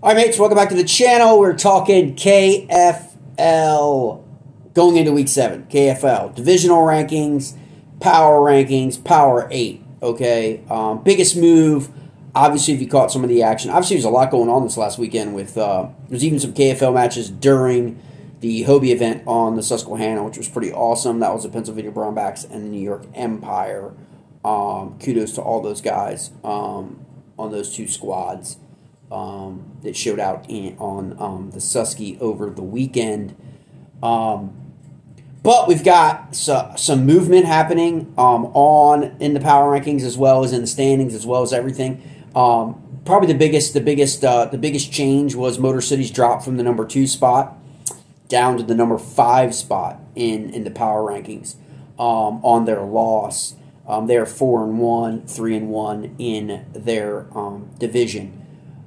All right, mates, welcome back to the channel. We're talking KFL going into week 7. KFL divisional rankings, power 8. Okay, biggest move. Obviously, if you caught some of the action, obviously there's a lot going on this last weekend. With there's even some KFL matches during the Hobie event on the Susquehanna, which was pretty awesome. That was the Pennsylvania Brownbacks and the New York Empire. Kudos to all those guys on those two squads that showed out on the Susky over the weekend. But we've got some movement happening in the power rankings, as well as in the standings, as well as everything. Probably the biggest change was Motor City's drop from the number 2 spot down to the number 5 spot in the power rankings on their loss. They're 4-1, 3-1 in their division.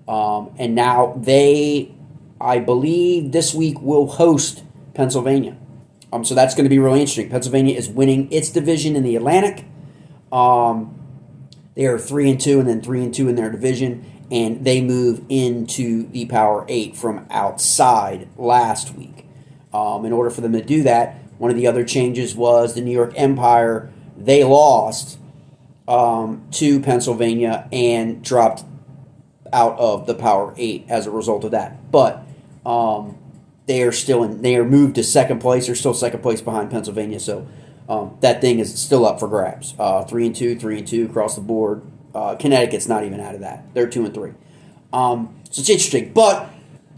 And now they, I believe, this week will host Pennsylvania. So that's going to be really interesting. Pennsylvania is winning its division in the Atlantic. They are 3-2 and then 3-2 in their division, and they move into the Power 8 from outside last week. In order for them to do that, one of the other changes was the New York Empire. They lost to Pennsylvania and dropped out of the Power 8 as a result of that. But they are moved to second place. They're still second place behind Pennsylvania, so that thing is still up for grabs. 3-2, 3-2 across the board. Connecticut's not even out of that. They're 2-3. So it's interesting. But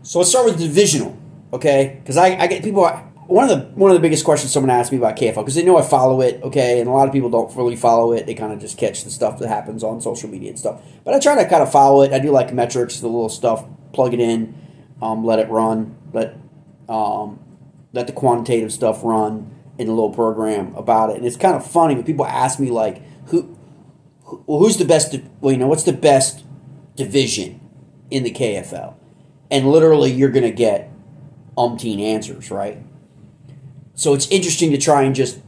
so let's start with the divisional, okay? Because I get people. One of the biggest questions someone asked me about KFL, because they know I follow it, okay, and a lot of people don't really follow it. They kind of just catch the stuff that happens on social media and stuff. But I try to kind of follow it. I do like metrics, the little stuff, plug it in, let it run, let the quantitative stuff run in a little program about it. And it's kind of funny when people ask me, like, who's the best, what's the best division in the KFL? And literally you're going to get umpteen answers, right? So it's interesting to try and just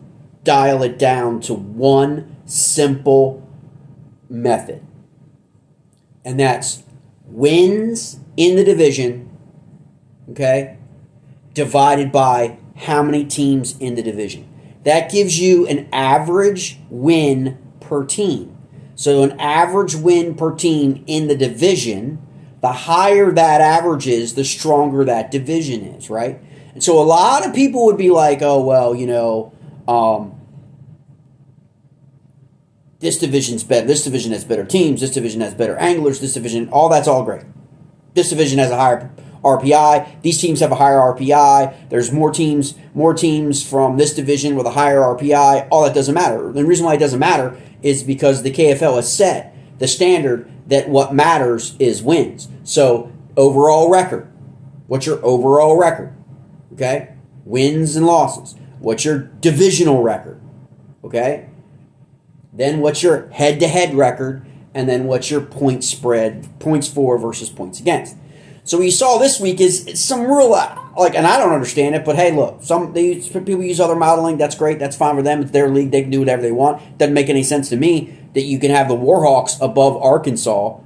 dial it down to one simple method. And that's wins in the division, okay, divided by how many teams in the division. That gives you an average win per team. So an average win per team in the division, the higher that average is, the stronger that division is, right? And so a lot of people would be like, oh, well, this division's better. This division has better teams. This division has better anglers. This division, that's all great. This division has a higher RPI. These teams have a higher RPI. There's more teams from this division with a higher RPI. All that doesn't matter. The reason why it doesn't matter is because the KFL has set the standard that what matters is wins. So overall record. What's your overall record? Okay? Wins and losses. What's your divisional record? Okay? Then what's your head-to-head record? And then what's your point spread, points for versus points against? So what you saw this week is some real, and I don't understand it, but hey, look, people use other modeling. That's great. That's fine for them. It's their league. They can do whatever they want. Doesn't make any sense to me that you can have the Warhawks above Arkansas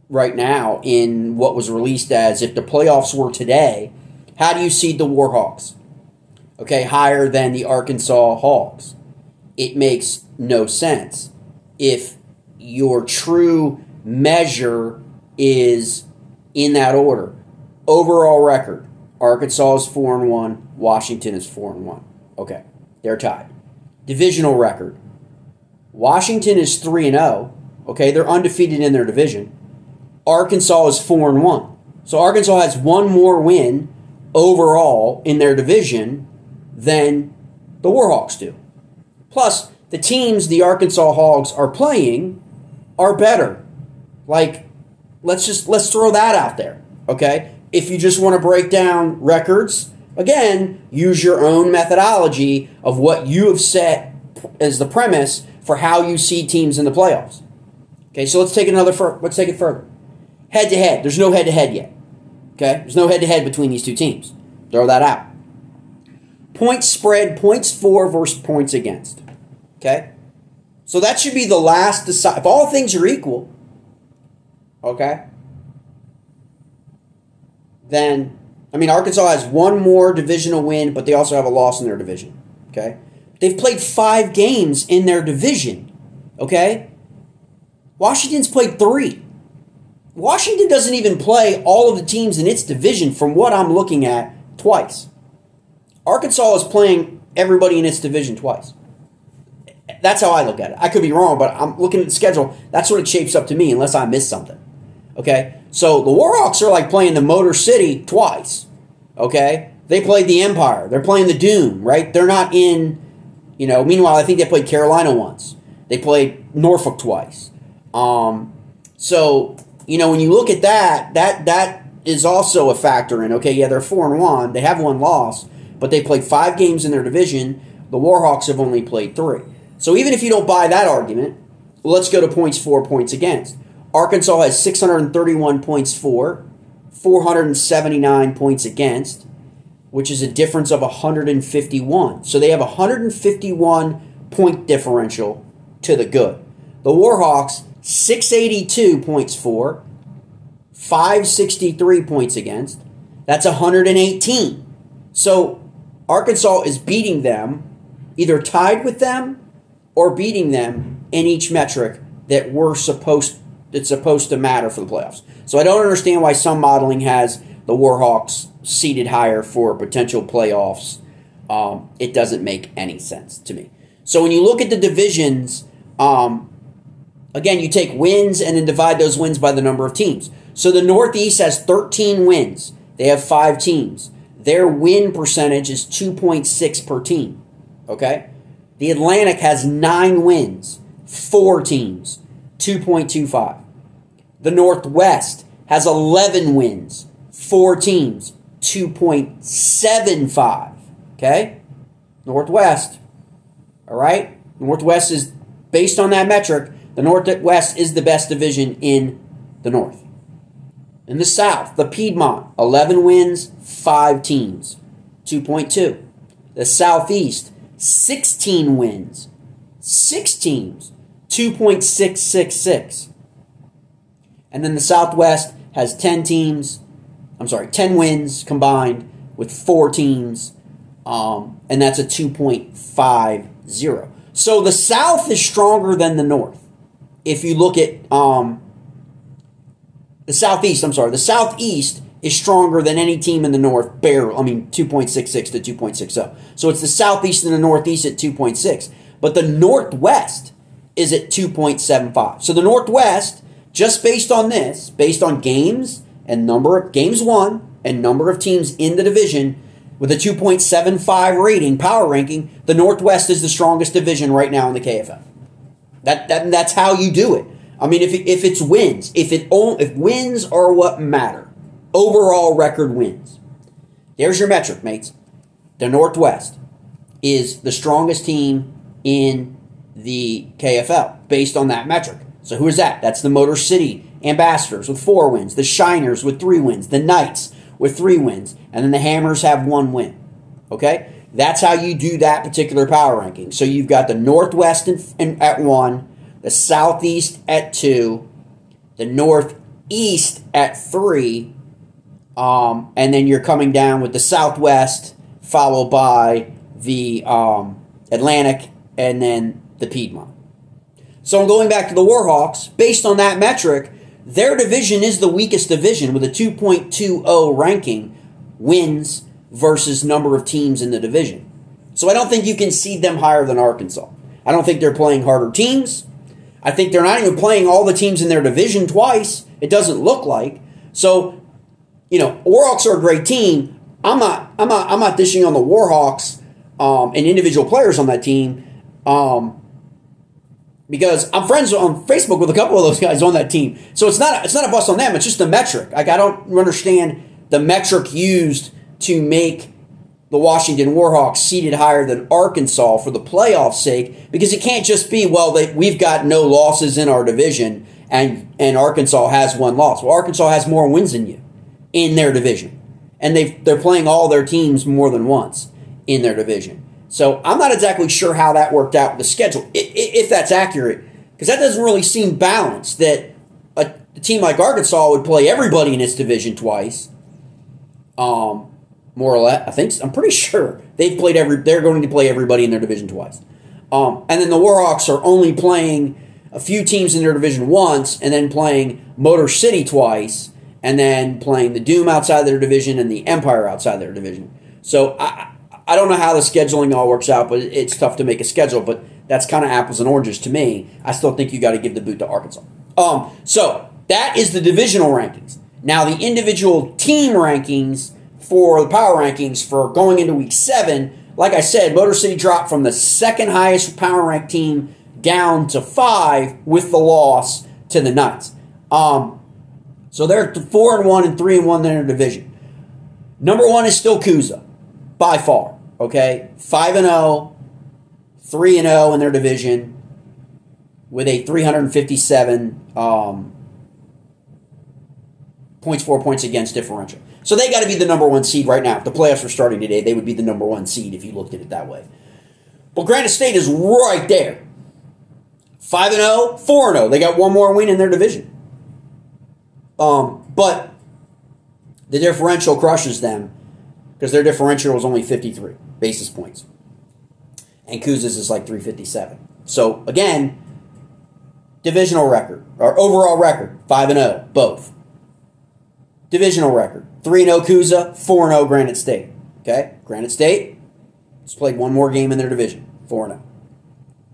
right now in what was released as, if the playoffs were today, how do you seed the Warhawks? Okay, higher than the Arkansas Hawks. It makes no sense. If your true measure is in that order. Overall record, Arkansas is 4-1, Washington is 4-1. Okay, they're tied. Divisional record, Washington is 3-0. Okay, they're undefeated in their division. Arkansas is 4-1. So Arkansas has one more win overall in their division than the Warhawks do. Plus, the teams the Arkansas Hogs are playing are better. Like, let's throw that out there, okay? If you just want to break down records, again, use your own methodology of what you have set as the premise for how you see teams in the playoffs. Okay, so let's take it further. Head-to-head. There's no head-to-head yet. Okay? There's no head-to-head between these two teams. Throw that out. Points spread, points for versus points against. Okay? So that should be the last decide. If all things are equal, okay, then, I mean, Arkansas has one more divisional win, but they also have a loss in their division. Okay? They've played 5 games in their division. Okay? Washington's played 3. Washington doesn't even play all of the teams in its division, from what I'm looking at, twice. Arkansas is playing everybody in its division twice. That's how I look at it. I could be wrong, but I'm looking at the schedule. That's what it shapes up to me, unless I miss something. Okay? So the Warhawks are like playing the Motor City twice. Okay? They played the Empire. They're playing the Doom, right? They're not in, meanwhile, I think they played Carolina once. They played Norfolk twice. So, when you look at that is also a factor in. Okay, yeah, they're 4-1. They have 1 loss, but they played 5 games in their division. The Warhawks have only played 3. So even if you don't buy that argument, let's go to points for, points against. Arkansas has 631 points for, 479 points against, which is a difference of 151. So they have a 151 point differential to the good. The Warhawks, 682 points for, 563 points against. That's 118. So Arkansas is beating them, either tied with them or beating them in each metric that's supposed to matter for the playoffs. So I don't understand why some modeling has the Warhawks seated higher for potential playoffs. It doesn't make any sense to me. So when you look at the divisions, again, you take wins and then divide those wins by the number of teams. So the Northeast has 13 wins. They have 5 teams. Their win percentage is 2.6 per team. Okay? The Atlantic has 9 wins, 4 teams, 2.25. The Northwest has 11 wins, 4 teams, 2.75. Okay? Northwest. All right? Northwest is, based on that metric, the Northwest is the best division in the North. In the South, the Piedmont, 11 wins, 5 teams, 2.2. The Southeast, 16 wins, 6 teams, 2.666. And then the Southwest has 10 wins combined with 4 teams, and that's a 2.50. So the South is stronger than the North. If you look at the Southeast is stronger than any team in the North, barely. 2.66 to 2.60. So it's the Southeast and the Northeast at 2.6. But the Northwest is at 2.75. So the Northwest, just based on this, based on games and number of games won and number of teams in the division, with a 2.75 rating, power ranking, the Northwest is the strongest division right now in the KFL. That's how you do it. If it's wins, if wins are what matter, overall record wins. There's your metric, mates. The Northwest is the strongest team in the KFL based on that metric. So who is that? That's the Motor City Ambassadors with 4 wins, the Shiners with 3 wins, the Knights with 3 wins, and then the Hammers have 1 win. Okay? That's how you do that particular power ranking. So you've got the Northwest at 1, the Southeast at 2, the Northeast at 3, and then you're coming down with the Southwest, followed by the Atlantic, and then the Piedmont. So I'm going back to the Warhawks. Based on that metric, their division is the weakest division with a 2.20 ranking, wins versus number of teams in the division. So I don't think you can seed them higher than Arkansas. I don't think they're playing harder teams. I think they're not even playing all the teams in their division twice. It doesn't look like. So, Warhawks are a great team. I'm not dishing on the Warhawks and individual players on that team because I'm friends on Facebook with a couple of those guys on that team. So it's not a bust on them. It's just the metric. I don't understand the metric used to make the Washington Warhawks seated higher than Arkansas for the playoff sake, because it can't just be, we've got no losses in our division and Arkansas has 1 loss. Well, Arkansas has more wins than you in their division, and they're playing all their teams more than once in their division. So I'm not exactly sure how that worked out with the schedule, if that's accurate, because that doesn't really seem balanced, that a team like Arkansas would play everybody in its division twice, more or less. I'm pretty sure they're going to play everybody in their division twice. And then the Warhawks are only playing a few teams in their division once, and then playing Motor City twice, and then playing the Doom outside their division and the Empire outside their division. So I don't know how the scheduling all works out, but it's tough to make a schedule. But that's kind of apples and oranges to me. I still think you got to give the boot to Arkansas. So that is the divisional rankings. Now the individual team rankings for the power rankings for going into week 7. Like I said, Motor City dropped from the second highest power ranked team down to 5 with the loss to the Knights. So they're 4-1 and 3-1 in their division. Number 1 is still Kuza, by far. Okay, 5-0, 3-0 in their division with a 357 points for points against differential. So they got to be the number 1 seed right now. If the playoffs were starting today, they would be the number 1 seed if you looked at it that way. But Granite State is right there. 5-0, 4-0. They got one more win in their division. But the differential crushes them because their differential was only 53 basis points. And Kuza's is like 357. So, again, divisional record, or overall record, 5-0, both. Divisional record, 3-0 Kuza, 4-0 Granite State. Okay? Granite State has played one more game in their division, 4-0.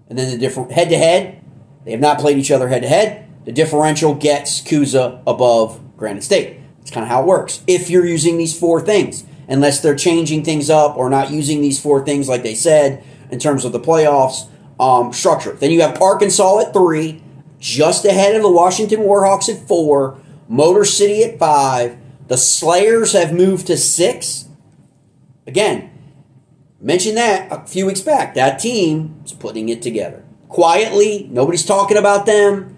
And then the different head-to-head, they have not played each other head-to-head. The differential gets Kuza above Granite State. That's kind of how it works. If you're using these 4 things, unless they're changing things up or not using these 4 things like they said in terms of the playoffs structure. Then you have Arkansas at 3, just ahead of the Washington Warhawks at 4, Motor City at 5. The Slayers have moved to 6. Again, mentioned that a few weeks back. That team is putting it together. Quietly, nobody's talking about them.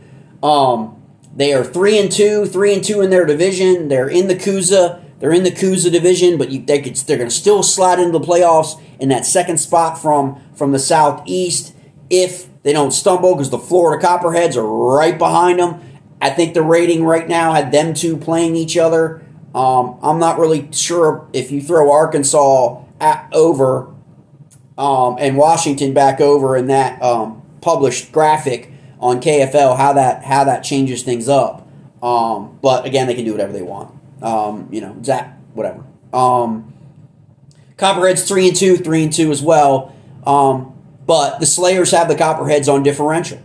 They are 3-2 in their division. They're in the Kuza. They're in the Kuza division, but they're going to still slide into the playoffs in that second spot from the Southeast if they don't stumble, because the Florida Copperheads are right behind them. I think the rating right now had them two playing each other. I'm not really sure if you throw Arkansas over and Washington back over in that published graphic on KFL, how that changes things up. But again, they can do whatever they want. Whatever. Copperheads 3-2 as well. But the Slayers have the Copperheads on differential.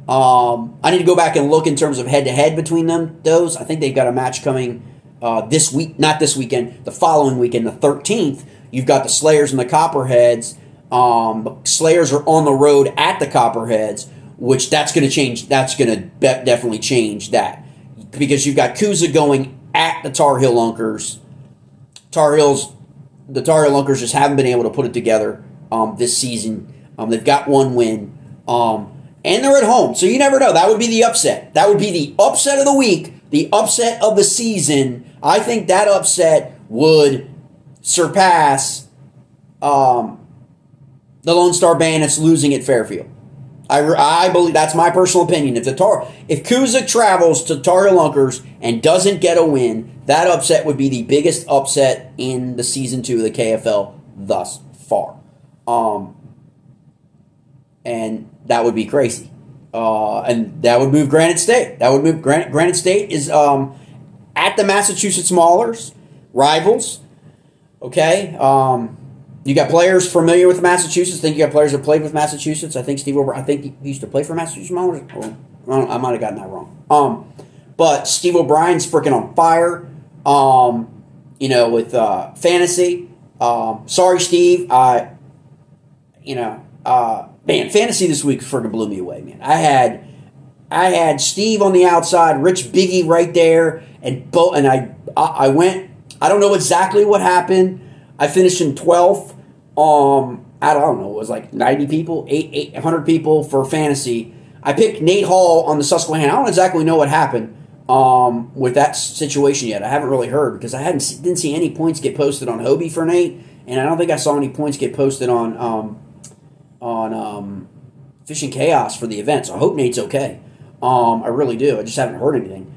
I need to go back and look in terms of head-to-head between those. I think they've got a match coming this week, not this weekend, the following weekend, the 13th. You've got the Slayers and the Copperheads. Slayers are on the road at the Copperheads, which that's going to change. That's going to definitely change that, because you've got Kuza going at the Tar Heel Lunkers. The Tar Heel Lunkers just haven't been able to put it together this season. They've got one win, and they're at home, so you never know. That would be the upset. That would be the upset of the week, the upset of the season. I think that upset would surpass the Lone Star Bandits losing at Fairfield. I believe that's my personal opinion. If Kuza travels to Tar Heel Lunkers and doesn't get a win, that upset would be the biggest upset in the season 2 of the KFL thus far. And that would be crazy. And that would move Granite State. That would move Granite State is at the Massachusetts Maulers, rivals. Okay. You got players familiar with Massachusetts. I think you got players that played with Massachusetts. I think Steve O'Brien, he used to play for Massachusetts Maulers. I might have gotten that wrong. But Steve O'Brien's freaking on fire. With fantasy. Sorry, Steve. Fantasy this week freaking blew me away, man. I had Steve on the outside, Rich Biggie right there, and I went. I don't know exactly what happened. I finished in 12th. I don't know. It was like 90 people, 800 people for fantasy. I picked Nate Hall on the Susquehanna. I don't exactly know what happened with that situation yet. I haven't really heard, because I didn't see any points get posted on Hobie for Nate, and I don't think I saw any points get posted on Fishing Chaos for the event. So I hope Nate's okay. I really do. I just haven't heard anything.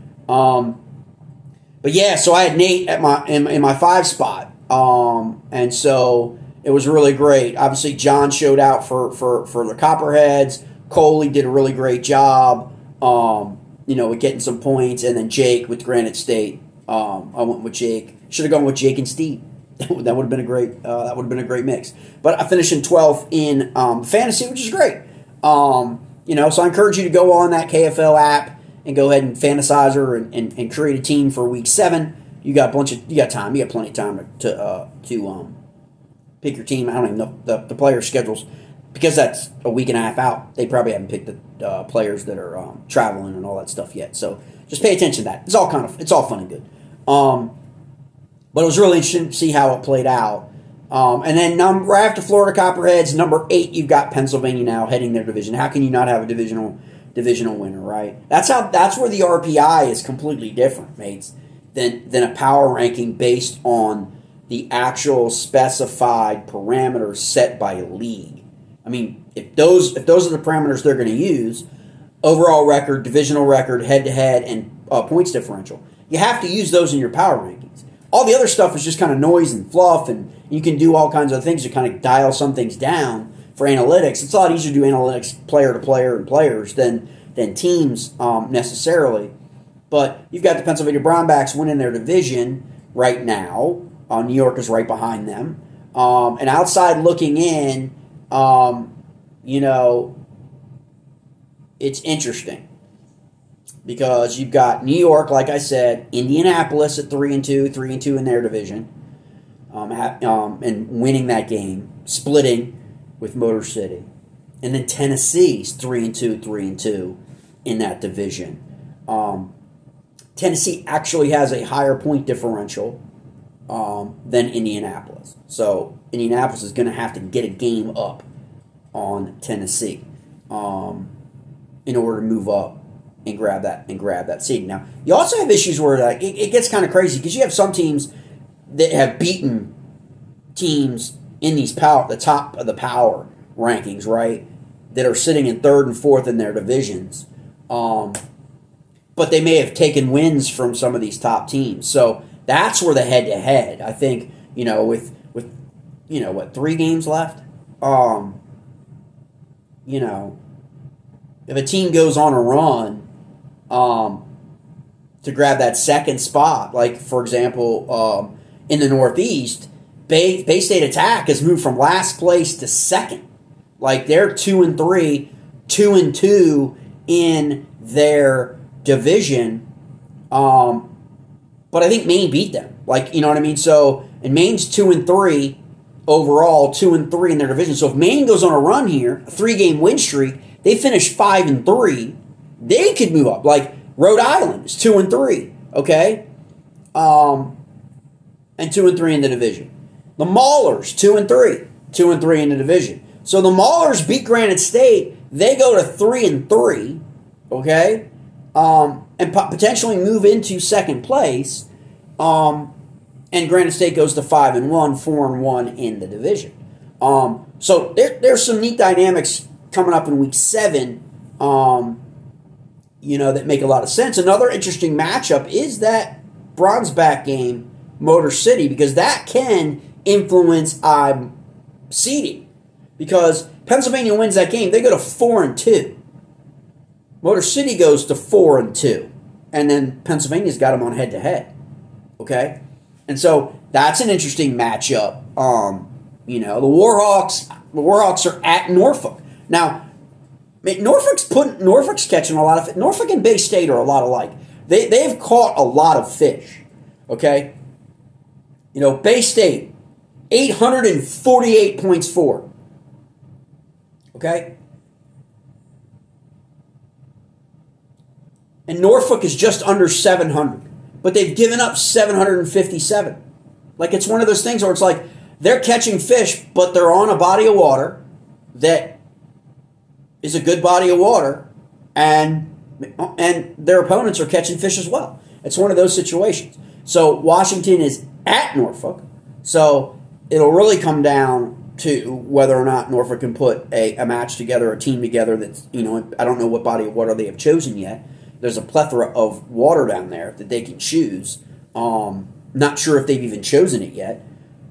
But yeah, so I had Nate at my in my 5 spot, and so it was really great. Obviously, John showed out for the Copperheads. Coley did a really great job, with getting some points, and then Jake with Granite State. I went with Jake. Should have gone with Jake and Steve. That would have been a great. That would have been a great mix. But I finished in 12th in fantasy, which is great. So I encourage you to go on that KFL app and go ahead and fantasize her and create a team for week 7. You got time. You got plenty of time to pick your team. I don't even know the player schedules because that's a week and a half out. They probably haven't picked the players that are traveling and all that stuff yet. So just pay attention to that. It's all fun and good. But it was really interesting to see how it played out. And then right after Florida Copperheads, number 8, you've got Pennsylvania now heading their division. How can you not have a divisional winner, right? That's where the RPI is completely different, mates, than a power ranking based on the actual specified parameters set by a league. I mean, if those are the parameters they're going to use, overall record, divisional record, head-to-head, and points differential, you have to use those in your power rankings. All the other stuff is just kind of noise and fluff, and you can do all kinds of things to kind of dial some things down for analytics. It's a lot easier to do analytics player to player and players than teams necessarily. But you've got the Pennsylvania Brownbacks winning their division right now. New York is right behind them. And outside looking in, it's interesting because you've got New York, like I said, Indianapolis at 3-2 in their division, and winning that game, splitting with Motor City, and then Tennessee's 3-2 in that division. Tennessee actually has a higher point differential than Indianapolis, so Indianapolis is going to have to get a game up on Tennessee in order to move up and grab that seed. Now, you also have issues where it gets kind of crazy because you have some teams that have beaten teams in the top of the power rankings, right? That are sitting in 3rd and 4th in their divisions, but they may have taken wins from some of these top teams. So that's where the head-to-head, I think, with 3 games left, if a team goes on a run to grab that second spot, like, for example, in the Northeast, Bay State Attack has moved from last place to 2nd. Like, they're 2-3, 2-2 in their division. But I think Maine beat them. Like, you know what I mean? So, and Maine's 2-3 overall, 2-3 in their division. So if Maine goes on a run here, a 3-game win streak, they finish 5-3, they could move up. Like Rhode Island is 2-3, okay? And 2-3 in the division. The Maulers, 2-3 in the division. So the Maulers beat Granite State, they go to 3-3, okay? And potentially move into 2nd place. And Granite State goes to 5-1, 4-1 in the division. So there's some neat dynamics coming up in week 7, that make a lot of sense. Another interesting matchup is that Bronzeback game, Motor City, because that can influence seeding. Because Pennsylvania wins that game, they go to 4-2. Motor City goes to 4-2. And then Pennsylvania's got them on head-to-head. Okay? And so that's an interesting matchup. The Warhawks are at Norfolk. Now, Norfolk's catching a lot of fish. Norfolk and Bay State are a lot alike. They've caught a lot of fish. Okay? Bay State, 848 points for. Okay? And Norfolk is just under 700. But they've given up 757. Like, it's one of those things where it's like they're catching fish, but they're on a body of water that is a good body of water, and their opponents are catching fish as well. It's one of those situations. So Washington is at Norfolk, so it'll really come down to whether or not Norfolk can put a match together, a team together that's, I don't know what body of water they have chosen yet. There's a plethora of water down there that they can choose. Not sure if they've even chosen it yet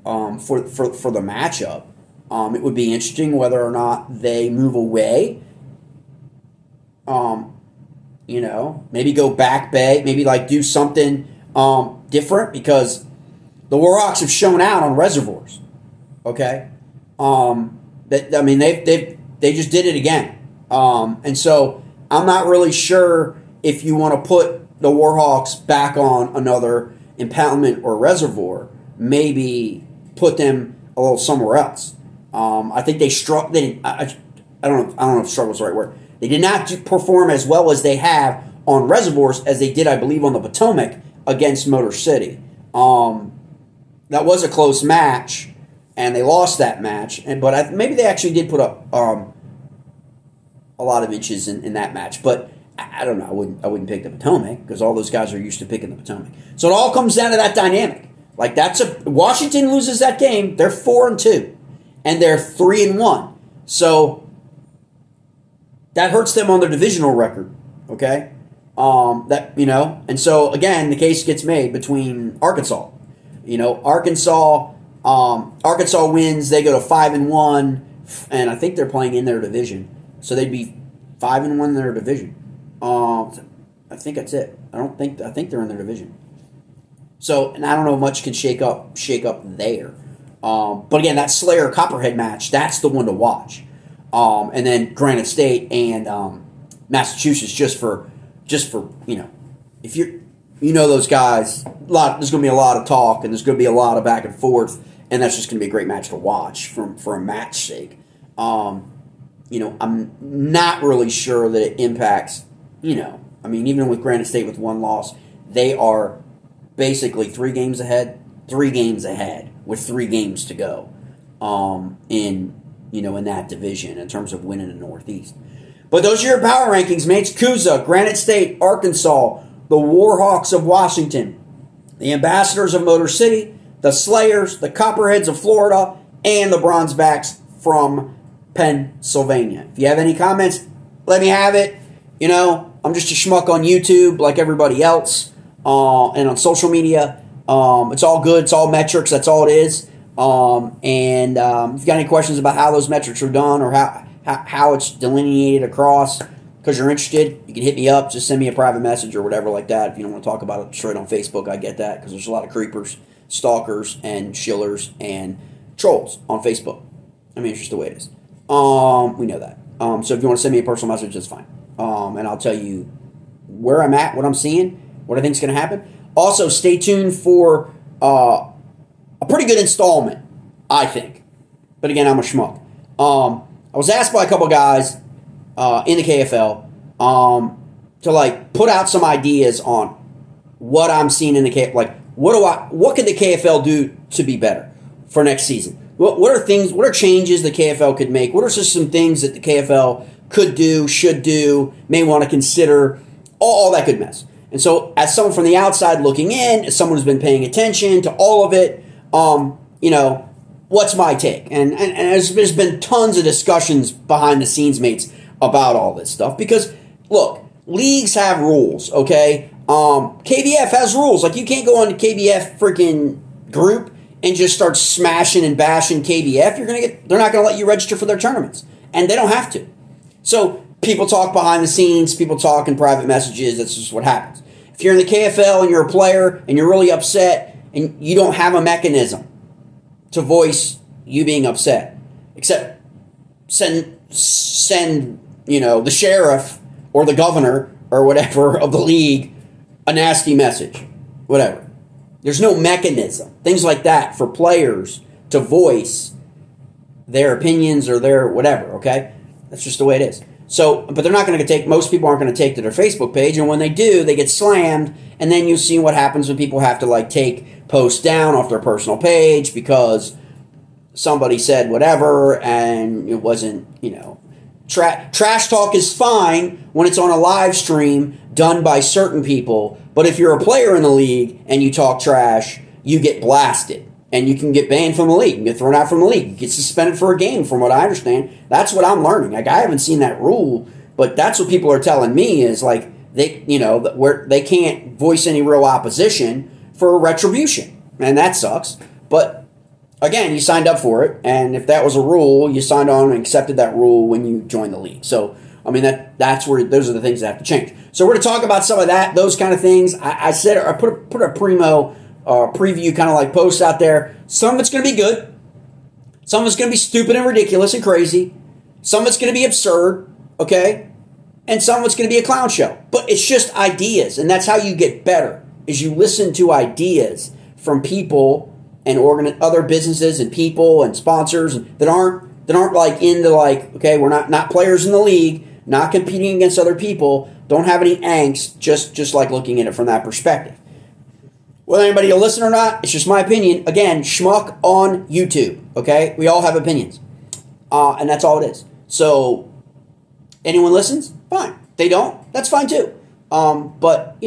for the matchup. It would be interesting whether or not they move away. Maybe go back bay, maybe like do something different, because the Warhawks have shown out on reservoirs. Okay, they just did it again, and so I'm not really sure if you want to put the Warhawks back on another impoundment or reservoir. Maybe put them a little somewhere else. I think they struck. I don't know if struggle is the right word. They did not perform as well as they have on reservoirs as they did, I believe, on the Potomac against Motor City. That was a close match, and they lost that match. But maybe they actually did put up a lot of inches in that match. But I don't know. I wouldn't pick the Potomac because all those guys are used to picking the Potomac. So it all comes down to that dynamic. Like Washington loses that game, they're 4-2, and they're 3-1. So that hurts them on their divisional record. Okay, and so again, the case gets made between Arkansas. Arkansas wins, they go to 5-1, and I think they're playing in their division, so they'd be 5-1 in their division. I think that's it. I think they're in their division. So, and I don't know much can shake up there. But again, that Slayer Copperhead match, that's the one to watch. And then Granite State and Massachusetts, just for if those guys, there's going to be a lot of talk and there's going to be a lot of back and forth, and that's just going to be a great match to watch for a match sake. I'm not really sure that it impacts. Even with Granite State with one loss, they are basically 3 games ahead with 3 games to go in that division in terms of winning the Northeast. But those are your power rankings, mates. Coosa, Granite State, Arkansas, the Warhawks of Washington, the Ambassadors of Motor City, the Slayers, the Copperheads of Florida, and the Bronzebacks from Pennsylvania. If you have any comments, let me have it. I'm just a schmuck on YouTube like everybody else, and on social media. It's all good. It's all metrics. That's all it is. If you got any questions about how those metrics are done or how it's delineated across, because you're interested, you can hit me up. Just send me a private message or whatever like that. If you don't want to talk about it straight on Facebook, I get that, because there's a lot of creepers, stalkers, and shillers and trolls on Facebook. It's just the way it is. We know that. So if you want to send me a personal message, that's fine. And I'll tell you where I'm at, what I'm seeing, what I think is going to happen. Also, stay tuned for a pretty good installment, I think. But again, I'm a schmuck. I was asked by a couple guys in the KFL to put out some ideas on what I'm seeing in the KFL. What could the KFL do to be better for next season? What are changes the KFL could make? What are just some things that the KFL could do, should do, may want to consider, all that good mess. And so, as someone from the outside looking in, as someone who's been paying attention to all of it, what's my take? And there's been tons of discussions behind the scenes, mates, about all this stuff. Because, look, leagues have rules, okay? KBF has rules. You can't go on the KBF freaking group and just start smashing and bashing KBF. They're not going to let you register for their tournaments. And they don't have to. So, people talk behind the scenes, people talk in private messages, that's just what happens. If you're in the KFL and you're a player and you're really upset and you don't have a mechanism to voice you being upset, except send the sheriff or the governor or whatever of the league a nasty message, whatever. There's no mechanism, things like that, for players to voice their opinions or their whatever, okay? That's just the way it is. So, but they're not going to take, most people aren't going to take to their Facebook page, and when they do, they get slammed, and then you see what happens when people have to take posts down off their personal page because somebody said whatever, and it wasn't, trash talk is fine when it's on a live stream done by certain people, but if you're a player in the league and you talk trash, you get blasted. And you can get banned from the league. You can get thrown out from the league. You get suspended for a game, from what I understand. That's what I'm learning. I haven't seen that rule, but that's what people are telling me is they can't voice any real opposition for retribution. And that sucks. But again, you signed up for it, and if that was a rule, you signed on and accepted that rule when you joined the league. So, I mean, that's where those are the things that have to change. So we're going to talk about some of that, those kind of things. I put a primo preview kind of like post out there. Some of it's going to be good. Some of it's going to be stupid and ridiculous and crazy. Some of it's going to be absurd, okay? And some of it's going to be a clown show. But it's just ideas, and that's how you get better, is you listen to ideas from people and other businesses and people and sponsors that aren't like into like, okay, we're not players in the league, not competing against other people, don't have any angst, just like looking at it from that perspective. Whether anybody will listen or not, it's just my opinion. Again, schmuck on YouTube, okay? We all have opinions. And that's all it is. So, anyone listens? Fine. They don't? That's fine too. But,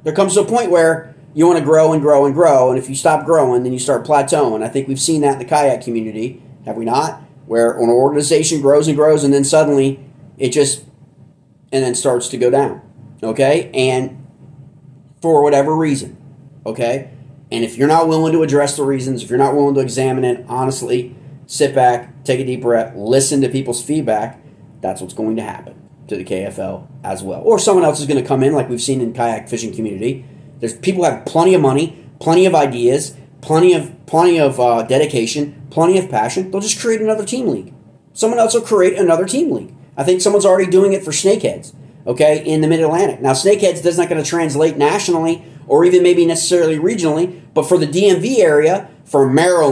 there comes to a point where you want to grow and grow and grow, and if you stop growing, then you start plateauing. I think we've seen that in the kayak community, have we not? Where an organization grows and grows, and then suddenly it and then starts to go down, okay? And for whatever reason, okay? And if you're not willing to address the reasons, if you're not willing to examine it, honestly, sit back, take a deep breath, listen to people's feedback, that's what's going to happen to the KFL as well. Or someone else is going to come in, like we've seen in kayak fishing community. There's people have plenty of money, plenty of ideas, plenty of dedication, plenty of passion. They'll just create another team league. Someone else will create another team league. I think someone's already doing it for snakeheads, okay, in the Mid-Atlantic. Now, snakeheads is not going to translate nationally or even maybe necessarily regionally, but for the DMV area, for Maryland,